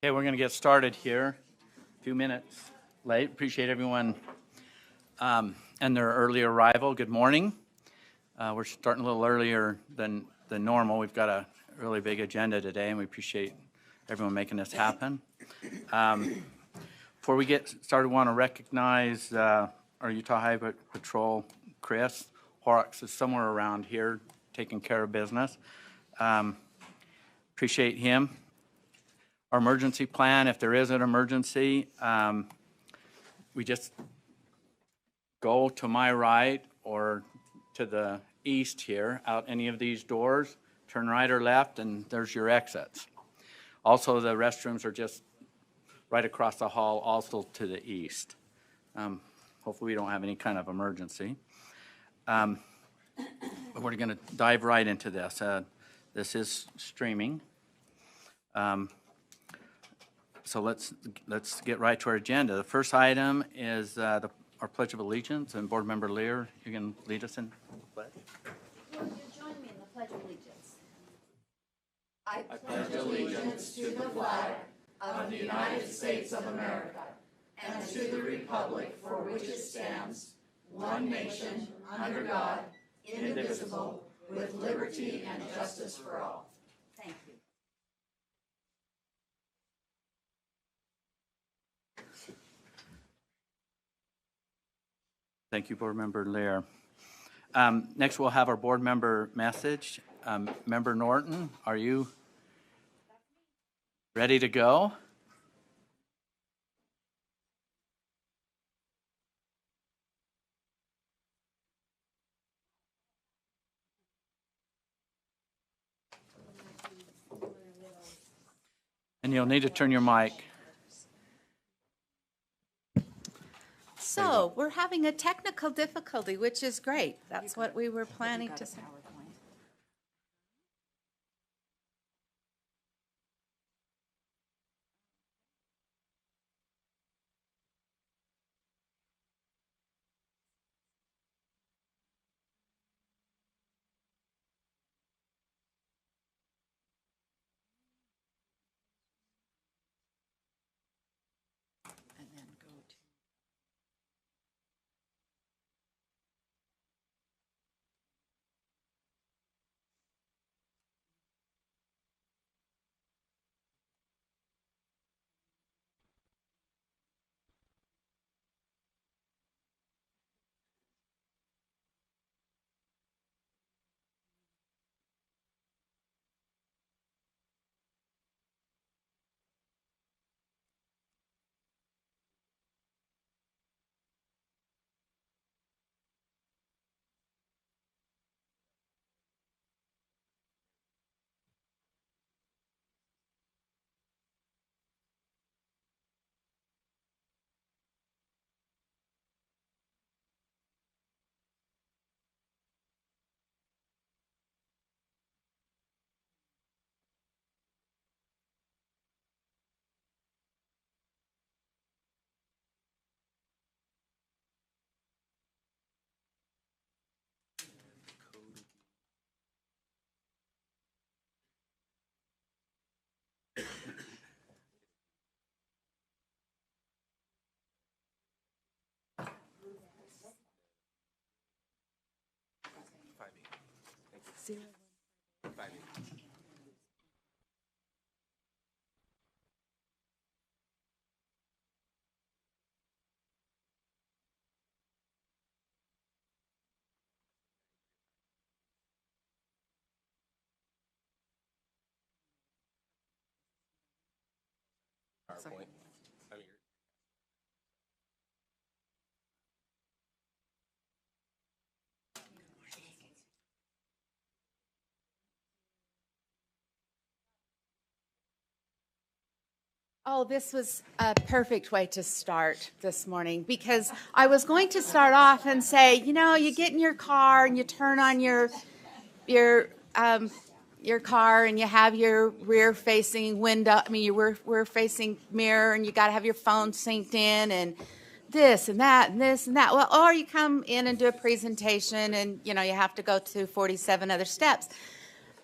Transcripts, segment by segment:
Okay, we're going to get started here. A few minutes late. Appreciate everyone and their early arrival. Good morning. We're starting a little earlier than normal. We've got a really big agenda today, and we appreciate everyone making this happen. Before we get started, I want to recognize our Utah Highway Patrol, Chris Horrocks, is somewhere around here taking care of business. Appreciate him. Our emergency plan, if there is an emergency, we just go to my right or to the east here, out any of these doors, turn right or left, and there's your exits. Also, the restrooms are just right across the hall, also to the east. Hopefully we don't have any kind of emergency. But we're going to dive right into this. This is streaming. So let's get right to our agenda. The first item is our Pledge of Allegiance, and Board Member Lear, you can lead us in the pledge. Will you join me in the Pledge of Allegiance? I pledge allegiance to the flag of the United States of America and to the republic for which it stands, one nation, under God, indivisible, with liberty and justice for all. Thank you. Thank you, Board Member Lear. Next, we'll have our board member message. Member Norton, are you ready to go? And you'll need to turn your mic. So we're having a technical difficulty, which is great. That's what we were planning to say. And then go to. PowerPoint. Oh, this was a perfect way to start this morning, because I was going to start off and say, you know, you get in your car and you turn on your car and you have your rear-facing window, your rear-facing mirror, and you got to have your phone synced in and this and that and this and that. Well, or you come in and do a presentation and, you know, you have to go to 47 other steps.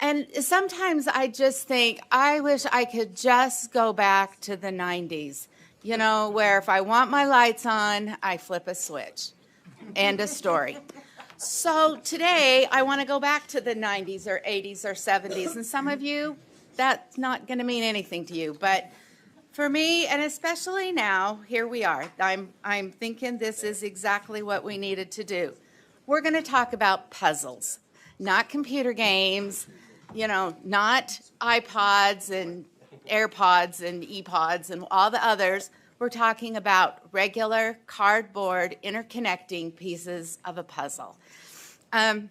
And sometimes I just think, I wish I could just go back to the 90s, you know, where if I want my lights on, I flip a switch. End of story. So today, I want to go back to the 90s or 80s or 70s. And some of you, that's not going to mean anything to you. But for me, and especially now, here we are. I'm thinking this is exactly what we needed to do. We're going to talk about puzzles, not computer games, you know, not iPods and AirPods and ePods and all the others. We're talking about regular cardboard interconnecting pieces of a puzzle. In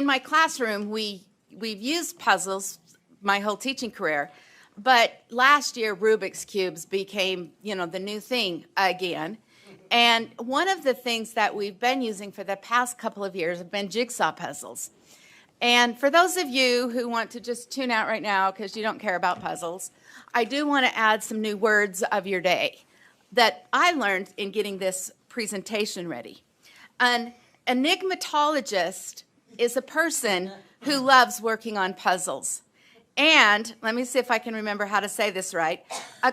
my classroom, we've used puzzles my whole teaching career, but last year Rubik's Cubes became, you know, the new thing again. And one of the things that we've been using for the past couple of years have been jigsaw puzzles. And for those of you who want to just tune out right now because you don't care about puzzles, I do want to add some new words of your day that I learned in getting this presentation ready. An enigmatologist is a person who loves working on puzzles. And, let me see if I can remember how to say this right, a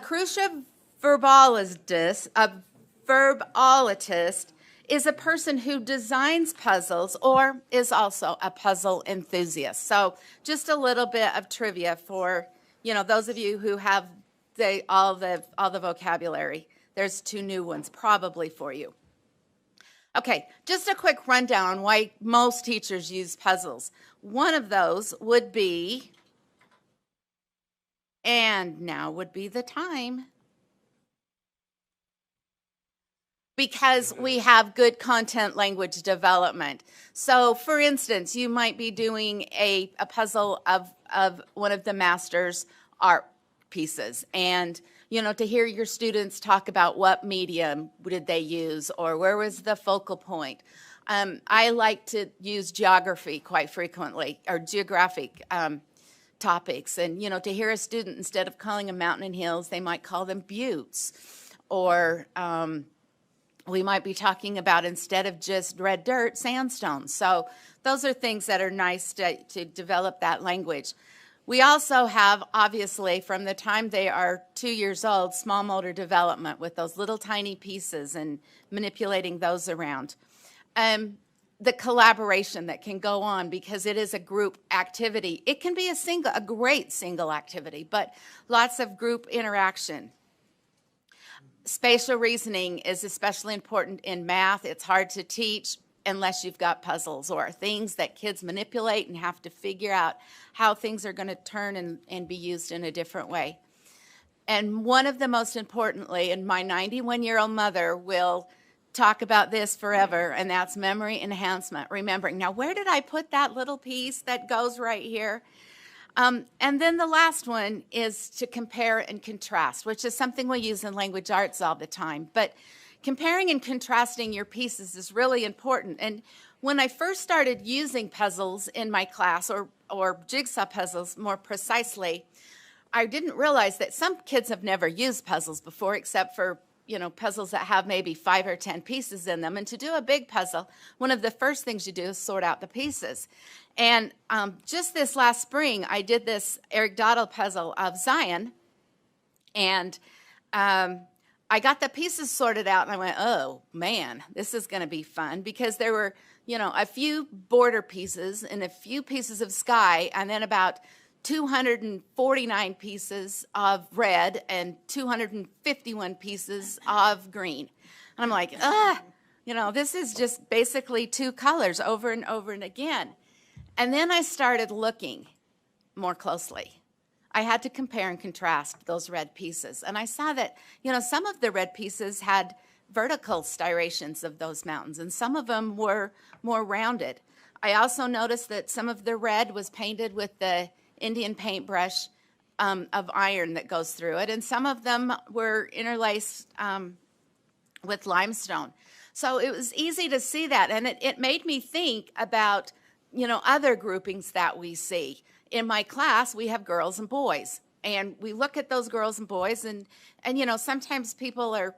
verbologist is a person who designs puzzles or is also a puzzle enthusiast. So just a little bit of trivia for, you know, those of you who have all the vocabulary. There's two new ones probably for you. Okay, just a quick rundown on why most teachers use puzzles. One of those would be, and now would be the time, because we have good content language development. So, for instance, you might be doing a puzzle of one of the master's art pieces, and you know, to hear your students talk about what medium did they use or where was the focal point. I like to use geography quite frequently, or geographic topics, and you know, to hear a student, instead of calling them mountain and hills, they might call them buttes, or we might be talking about, instead of just red dirt, sandstone. So those are things that are nice to develop that language. We also have, obviously, from the time they are 2 years old, small motor development with those little tiny pieces and manipulating those around. The collaboration that can go on because it is a group activity. It can be a great single activity, but lots of group interaction. Spatial reasoning is especially important in math. It's hard to teach unless you've got puzzles or things that kids manipulate and have to figure out how things are going to turn and be used in a different way. And one of the most importantly, and my 91-year-old mother will talk about this forever, and that's memory enhancement, remembering. Now, where did I put that little piece that goes right here? And then the last one is to compare and contrast, which is something we use in language arts all the time. But comparing and contrasting your pieces is really important. And when I first started using puzzles in my class, or jigsaw puzzles more precisely, I didn't realize that some kids have never used puzzles before, except for, you know, puzzles that have maybe 5 or 10 pieces in them. And to do a big puzzle, one of the first things you do is sort out the pieces. And just this last spring, I did this Eric Dottle puzzle of Zion, and I got the pieces sorted out, and I went, oh, man, this is going to be fun, because there were, you know, a few border pieces and a few pieces of sky, and then about 249 pieces of red and 251 pieces of green. And I'm like, you know, this is just basically 2 colors over and over and again. And then I started looking more closely. I had to compare and contrast those red pieces. And I saw that, you know, some of the red pieces had vertical striations of those mountains, and some of them were more rounded. I also noticed that some of the red was painted with the Indian paintbrush of iron that goes through it, and some of them were interlaced with limestone. So it was easy to see that, and it made me think about, you know, other groupings that we see. In my class, we have girls and boys, and we look at those girls and boys, and you know, sometimes people are,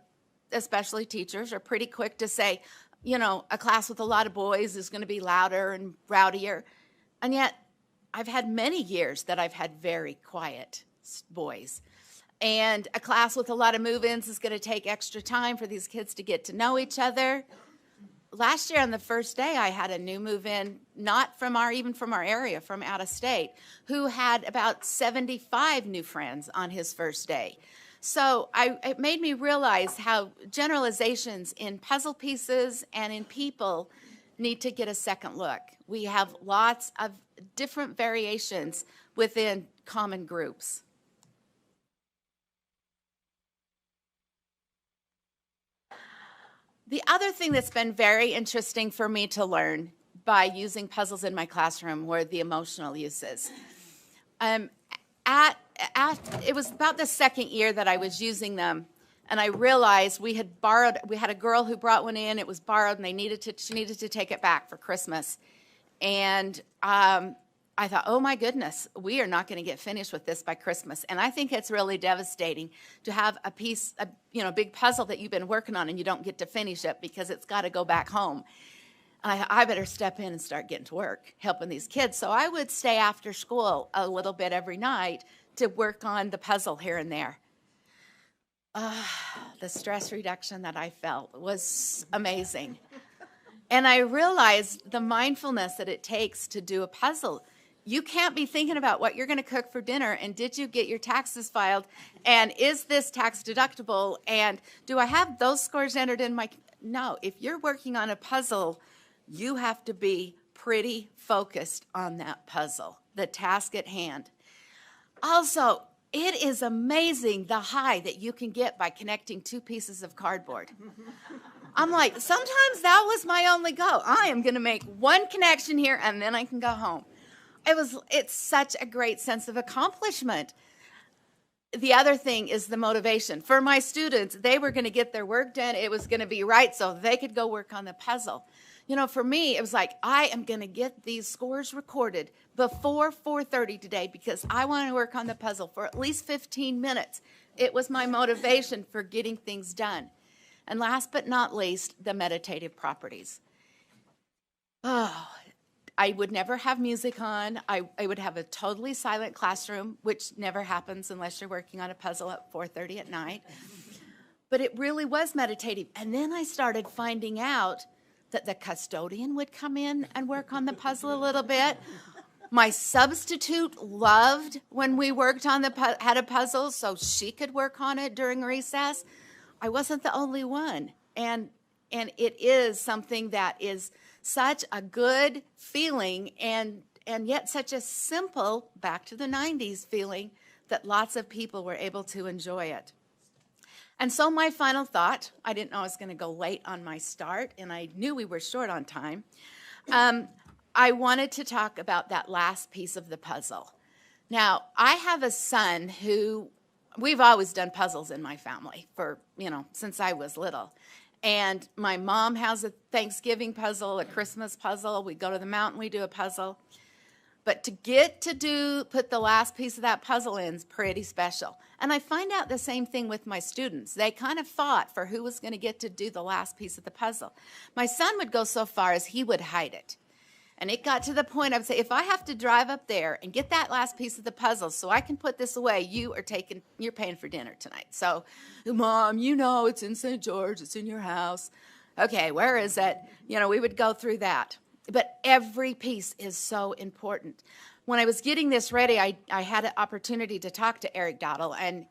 especially teachers, are pretty quick to say, you know, a class with a lot of boys is going to be louder and rowdier, and yet I've had many years that I've had very quiet boys. And a class with a lot of move-ins is going to take extra time for these kids to get to know each other. Last year on the first day, I had a new move-in, not from even from our area, from out of state, who had about 75 new friends on his first day. So it made me realize how generalizations in puzzle pieces and in people need to get a second look. We have lots of different variations within common groups. The other thing that's been very interesting for me to learn by using puzzles in my classroom were the emotional uses. It was about the second year that I was using them, and I realized we had a girl who brought one in, it was borrowed, and she needed to take it back for Christmas. And I thought, oh my goodness, we are not going to get finished with this by Christmas. And I think it's really devastating to have a piece, big puzzle that you've been working on and you don't get to finish it because it's got to go back home. And I better step in and start getting to work, helping these kids. So I would stay after school a little bit every night to work on the puzzle here and there. The stress reduction that I felt was amazing. And I realized the mindfulness that it takes to do a puzzle. You can't be thinking about what you're going to cook for dinner, and did you get your taxes filed, and is this tax deductible, and do I have those scores entered in my... No, if you're working on a puzzle, you have to be pretty focused on that puzzle, the task at hand. Also, it is amazing the high that you can get by connecting two pieces of cardboard. I'm like, sometimes that was my only goal. I am going to make one connection here, and then I can go home. It's such a great sense of accomplishment. The other thing is the motivation. For my students, they were going to get their work done. It was going to be right so they could go work on the puzzle. For me, it was like, I am going to get these scores recorded before 4:30 today because I want to work on the puzzle for at least 15 minutes. It was my motivation for getting things done. And last but not least, the meditative properties. Oh, I would never have music on. I would have a totally silent classroom, which never happens unless you're working on a puzzle at 4:30 at night. But it really was meditative. And then I started finding out that the custodian would come in and work on the puzzle a little bit. My substitute loved when we worked on had a puzzle, so she could work on it during recess. I wasn't the only one. And it is something that is such a good feeling and yet such a simple, back to the 90s feeling that lots of people were able to enjoy it. And so my final thought, I didn't know I was going to go late on my start, and I knew we were short on time. I wanted to talk about that last piece of the puzzle. Now, I have a son who, we've always done puzzles in my family for, since I was little. And my mom has a Thanksgiving puzzle, a Christmas puzzle. We go to the mountain, we do a puzzle. But to get to put the last piece of that puzzle in is pretty special. And I find out the same thing with my students. They kind of fought for who was going to get to do the last piece of the puzzle. My son would go so far as he would hide it. And it got to the point I would say, if I have to drive up there and get that last piece of the puzzle so I can put this away, you're paying for dinner tonight. So, Mom, it's in St. George, it's in your house. Okay, where is it? We would go through that. But every piece is so important. When I was getting this ready, I had an opportunity to talk to Eric Dowdle,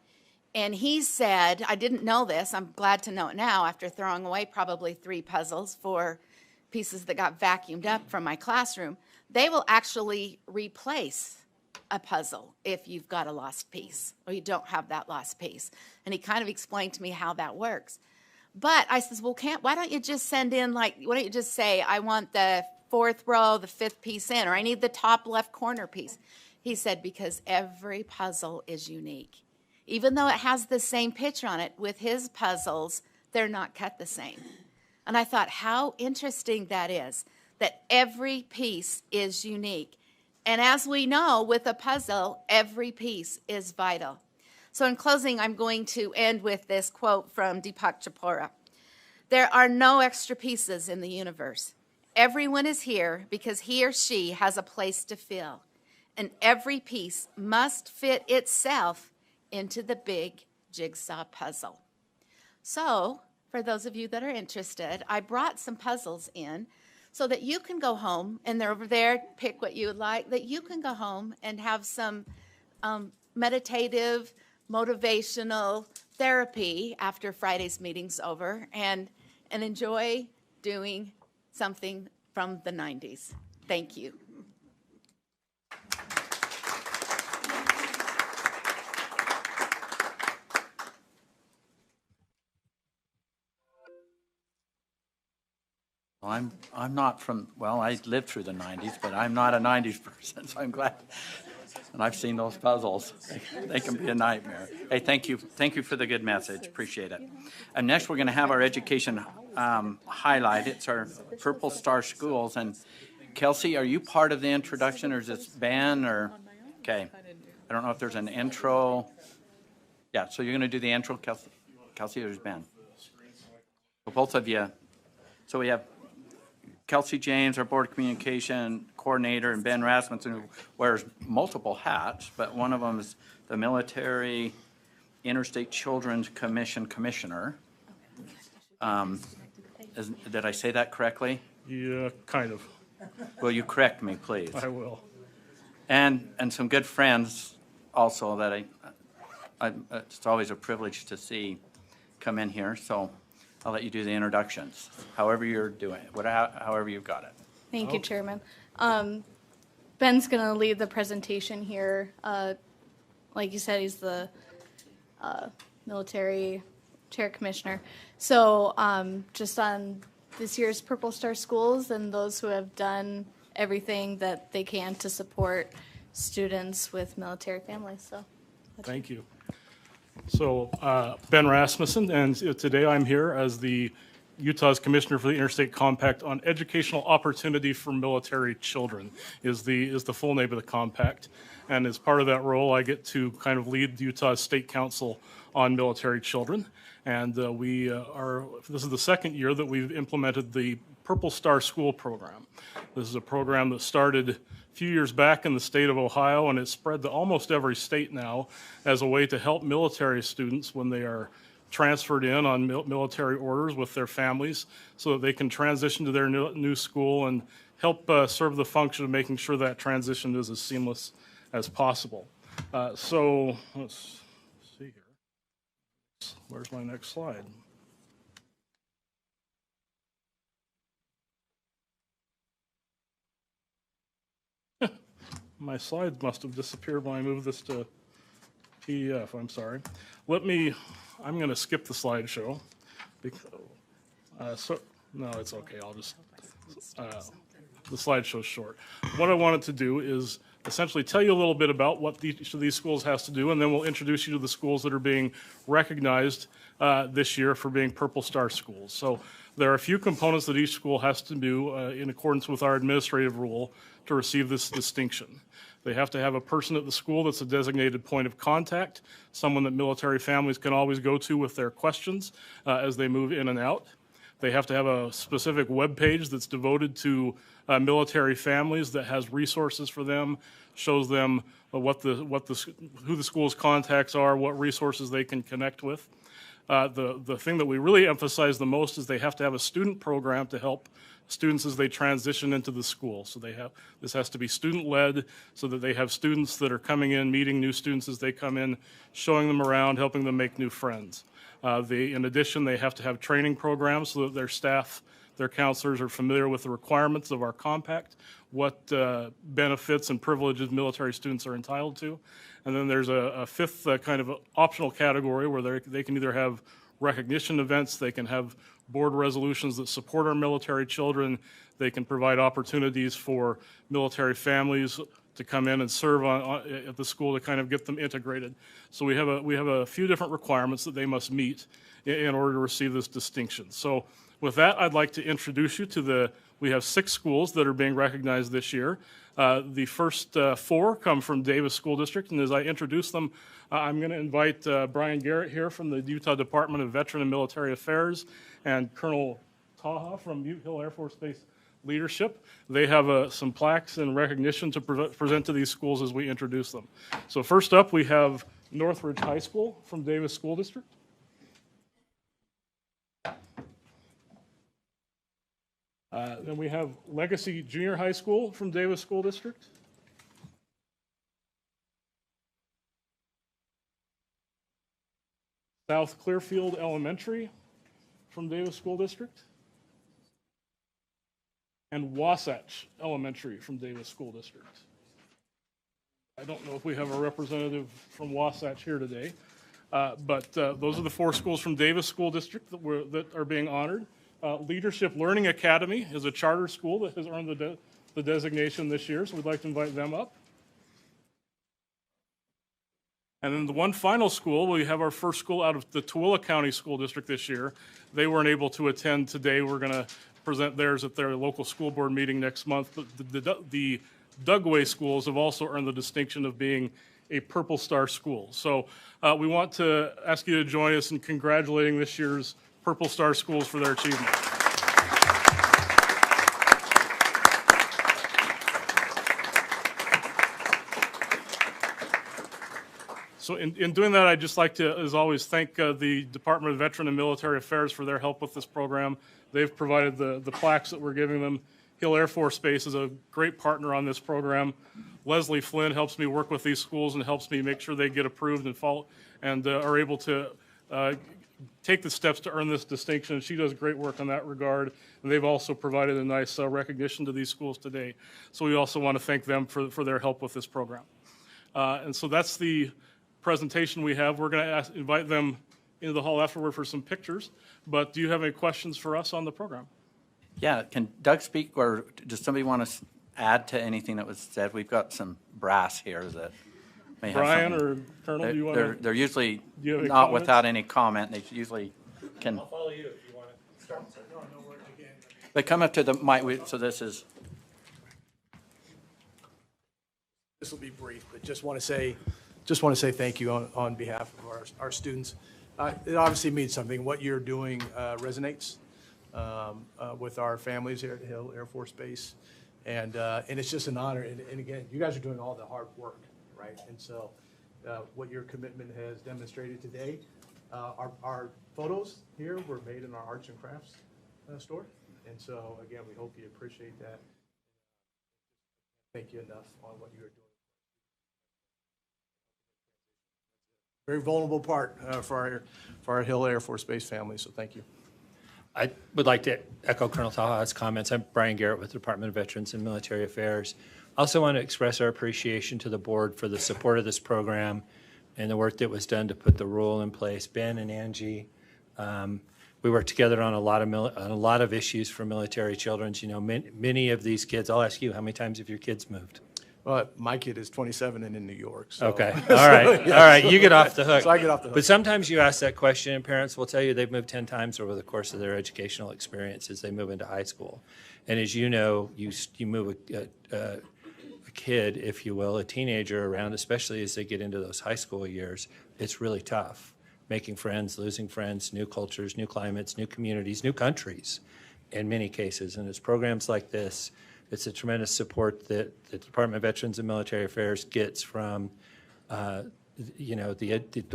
and he said, I didn't know this, I'm glad to know it now, after throwing away probably 3 puzzles for pieces that got vacuumed up from my classroom, they will actually replace a puzzle if you've got a lost piece or you don't have that lost piece. And he kind of explained to me how that works. But I says, well, why don't you just send in, why don't you just say, I want the 4th row, the 5th piece in, or I need the top left corner piece. He said, because every puzzle is unique. Even though it has the same picture on it, with his puzzles, they're not cut the same. And I thought, how interesting that is, that every piece is unique. And as we know, with a puzzle, every piece is vital. So in closing, I'm going to end with this quote from Deepak Chopra. There are no extra pieces in the universe. Everyone is here because he or she has a place to fill. and every piece must fit itself into the big jigsaw puzzle. So, for those of you that are interested, I brought some puzzles in so that you can go home, and they're over there, pick what you would like, that you can go home and have some meditative, motivational therapy after Friday's meeting's over and enjoy doing something from the 90s. Thank you. Well, I'm not from, well, I lived through the 90s, but I'm not a 90s person, so I'm glad. And I've seen those puzzles. They can be a nightmare. Hey, thank you. Thank you for the good message. Appreciate it. And next, we're going to have our education highlight. It's our Purple Star Schools. And Kelsey, are you part of the introduction, or is this Ben, or? Okay. I don't know if there's an intro. Yeah, so you're going to do the intro, Kelsey? Kelsey, or there's Ben? So both of you. So we have Kelsey James, our Board Communication Coordinator, and Ben Rasmussen, who wears multiple hats, but one of them is the Military Interstate Children's Commission Commissioner. Did I say that correctly? Yeah, kind of. Will you correct me, please? I will. And some good friends also that it's always a privilege to see come in here, so I'll let you do the introductions, however you're doing it, however you've got it. Thank you, Chairman. Ben's going to lead the presentation here. Like you said, he's the military chair commissioner. So just on this year's Purple Star Schools and those who have done everything that they can to support students with military families. So Thank you. So Ben Rasmussen, and today I'm here as the Utah's Commissioner for the Interstate Compact on Educational Opportunity for Military Children is the full name of the compact. And as part of that role, I get to kind of lead Utah's State Council on Military Children. And this is the second year that we've implemented the Purple Star School program. This is a program that started a few years back in the state of Ohio, and it's spread to almost every state now as a way to help military students when they are transferred in on military orders with their families so that they can transition to their new school and help serve the function of making sure that transition is as seamless as possible. So let's see here. Where's my next slide? My slides must have disappeared when I moved this to PDF. I'm sorry. I'm going to skip the slideshow. No, it's okay. I'll just, the slideshow's short. What I wanted to do is essentially tell you a little bit about what each of these schools has to do, and then we'll introduce you to the schools that are being recognized this year for being Purple Star schools. So there are a few components that each school has to do in accordance with our administrative rule to receive this distinction. They have to have a person at the school that's a designated point of contact, someone that military families can always go to with their questions as they move in and out. They have to have a specific web page that's devoted to military families that has resources for them, shows them who the school's contacts are, what resources they can connect with. The thing that we really emphasize the most is they have to have a student program to help students as they transition into the school. So this has to be student-led so that they have students that are coming in, meeting new students as they come in, showing them around, helping them make new friends. In addition, they have to have training programs so that their staff, their counselors are familiar with the requirements of our compact, what benefits and privileges military students are entitled to. And then there's a fifth kind of optional category where they can either have recognition events, they can have board resolutions that support our military children, they can provide opportunities for military families to come in and serve at the school to kind of get them integrated. So we have a few different requirements that they must meet in order to receive this distinction. So with that, I'd like to introduce you to we have 6 schools that are being recognized this year. The first 4 come from Davis School District, and as I introduce them, I'm going to invite Brian Garrett here from the Utah Department of Veteran and Military Affairs and Colonel Taha from Ute Hill Air Force Base leadership. They have some plaques and recognition to present to these schools as we introduce them. So first up, we have Northridge High School from Davis School District. Then we have Legacy Junior High School from Davis School District. South Clearfield Elementary from Davis School District. And Wasatch Elementary from Davis School District. I don't know if we have a representative from Wasatch here today, but those are the 4 schools from Davis School District that are being honored. Leadership Learning Academy is a charter school that has earned the designation this year, so we'd like to invite them up. And then the one final school, we have our first school out of the Tooele County School District this year. They weren't able to attend today. We're going to present theirs at their local school board meeting next month. But the Dugway schools have also earned the distinction of being a Purple Star school. So we want to ask you to join us in congratulating this year's Purple Star schools for their achievement. So in doing that, I'd just like to, as always, thank the Department of Veteran and Military Affairs for their help with this program. They've provided the plaques that we're giving them. Hill Air Force Base is a great partner on this program. Leslie Flynn helps me work with these schools and helps me make sure they get approved and follow and are able to take the steps to earn this distinction. She does great work in that regard, and they've also provided a nice recognition to these schools today. So we also want to thank them for their help with this program. And so that's the presentation we have. We're going to invite them into the hall afterward for some pictures, but do you have any questions for us on the program? Yeah, can Doug speak, or does somebody want to add to anything that was said? We've got some brass here that may have Brian something. or Colonel, do you want to? They're usually you have any not comments? without any comment. They usually can. I'll follow you if you want to start. They come up to the mic, so this is. This will be brief, but just want to say thank you on behalf of our students. It obviously means something. What you're doing resonates with our families here at Hill Air Force Base, and it's just an honor. And again, you guys are doing all the hard work, right? And so, what your commitment has demonstrated today, our photos here were made in our arts and crafts store, and so again, we hope you appreciate that. Thank you enough on what you are doing. Very vulnerable part for our Hill Air Force Base family, so thank you. I would like to echo Colonel Taha's comments. I'm Brian Garrett with the Department of Veterans and Military Affairs. I also want to express our appreciation to the board for the support of this program and the work that was done to put the rule in place. Ben and Angie, we worked together on a lot of issues for military children. You know, many of these kids. I'll ask you, how many times have your kids moved? Well, my kid is 27 and in New York. So. Okay. All right. All right. You get off the hook. So I get off the hook. But sometimes you ask that question, and parents will tell you they've moved 10 times over the course of their educational experience as they move into high school. And as you know, you move a kid, if you will, a teenager around, especially as they get into those high school years. It's really tough. Making friends, losing friends, new cultures, new climates, new communities, new countries in many cases. And it's programs like this. It's a tremendous support that the Department of Veterans and Military Affairs gets from, the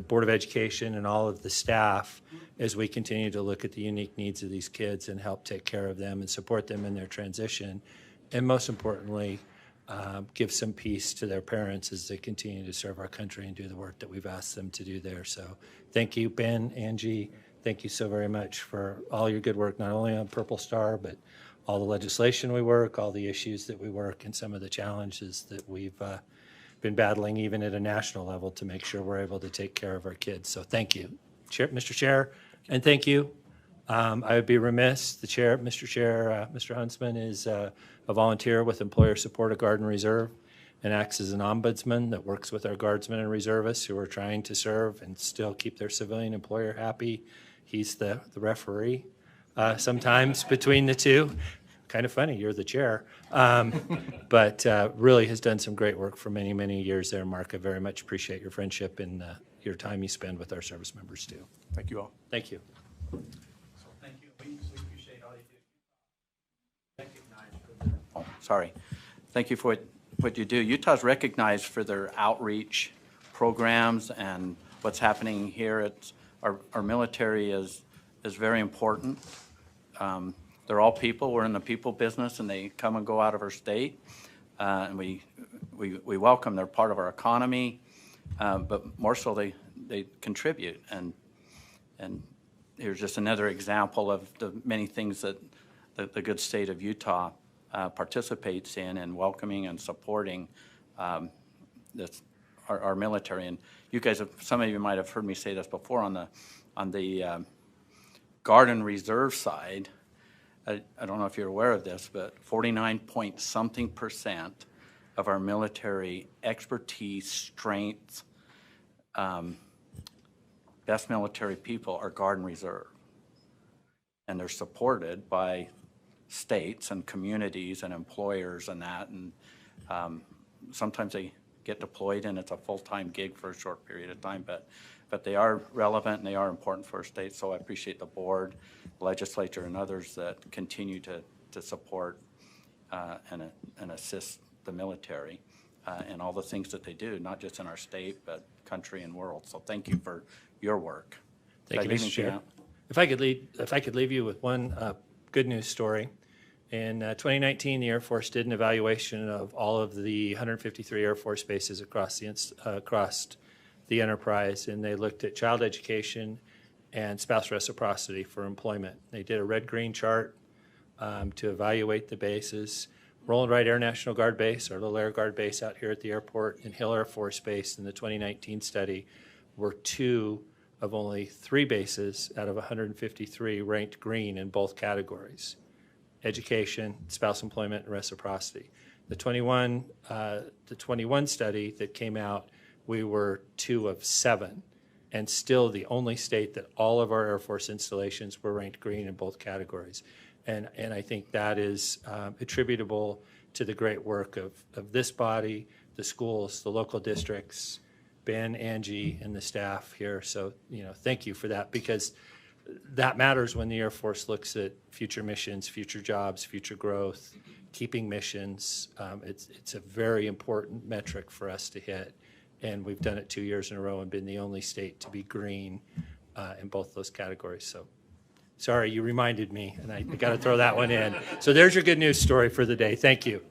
Board of Education and all of the staff as we continue to look at the unique needs of these kids and help take care of them and support them in their transition. And most importantly, give some peace to their parents as they continue to serve our country and do the work that we've asked them to do there. So thank you, Ben, Angie. Thank you so very much for all your good work, not only on Purple Star, but all the legislation we work, all the issues that we work, and some of the challenges that we've been battling even at a national level to make sure we're able to take care of our kids. So thank you, Mr. Chair, and thank you. I would be remiss, Mr. Chair, Mr. Huntsman is a volunteer with Employer Support of Guard and Reserve and acts as an ombudsman that works with our guardsmen and reservists who are trying to serve and still keep their civilian employer happy. He's the referee. Sometimes between the two. Kind of funny, you're the chair. But really has done some great work for many, many years there, Mark. I very much appreciate your friendship and your time you spend with our service members, too. Thank you all. Thank you. Thank you. We appreciate all you do. Recognize sorry. Thank you for what you do. Utah's recognized for their outreach programs and what's happening here. Our military is very important. They're all people. We're in the people business, and they come and go out of our state. And we welcome. They're part of our economy, but more so they contribute. And here's just another example of the many things that the good state of Utah participates in and welcoming and supporting our military. And you guys some of you might have heard me say this before on the Guard and Reserve side. I don't know if you're aware of this, but 49-point-something% of our military expertise, strength, best military people are Guard and Reserve. And they're supported by states and communities and employers and that. And sometimes they get deployed and it's a full-time gig for a short period of time, but they are relevant and they are important for our state. So I appreciate the board, legislature, and others that continue to support and assist the military and all the things that they do, not just in our state, but country and world. So thank you for your work. Thank you, Mr. Chair. If I could leave you with one good news story. In 2019, the Air Force did an evaluation of all of the 153 Air Force bases across the enterprise, and they looked at child education and spouse reciprocity for employment. They did a red-green chart to evaluate the bases. Roland Wright Air National Guard Base, our little Air Guard base out here at the airport, and Hill Air Force Base in the 2019 study were two of only 3 bases out of 153 ranked green in both categories: education, spouse employment, and reciprocity. The 21 study that came out, we were 2 of 7, and still the only state that all of our Air Force installations were ranked green in both categories. And I think that is attributable to the great work of this body, the schools, the local districts, Ben, Angie, and the staff here. So, thank you for that, because that matters when the Air Force looks at future missions, future jobs, future growth, keeping missions. It's a very important metric for us to hit. And we've done it 2 years in a row and been the only state to be green in both those categories. So sorry, you reminded me, and I got to throw that one in. So there's your good news story for the day. Thank you.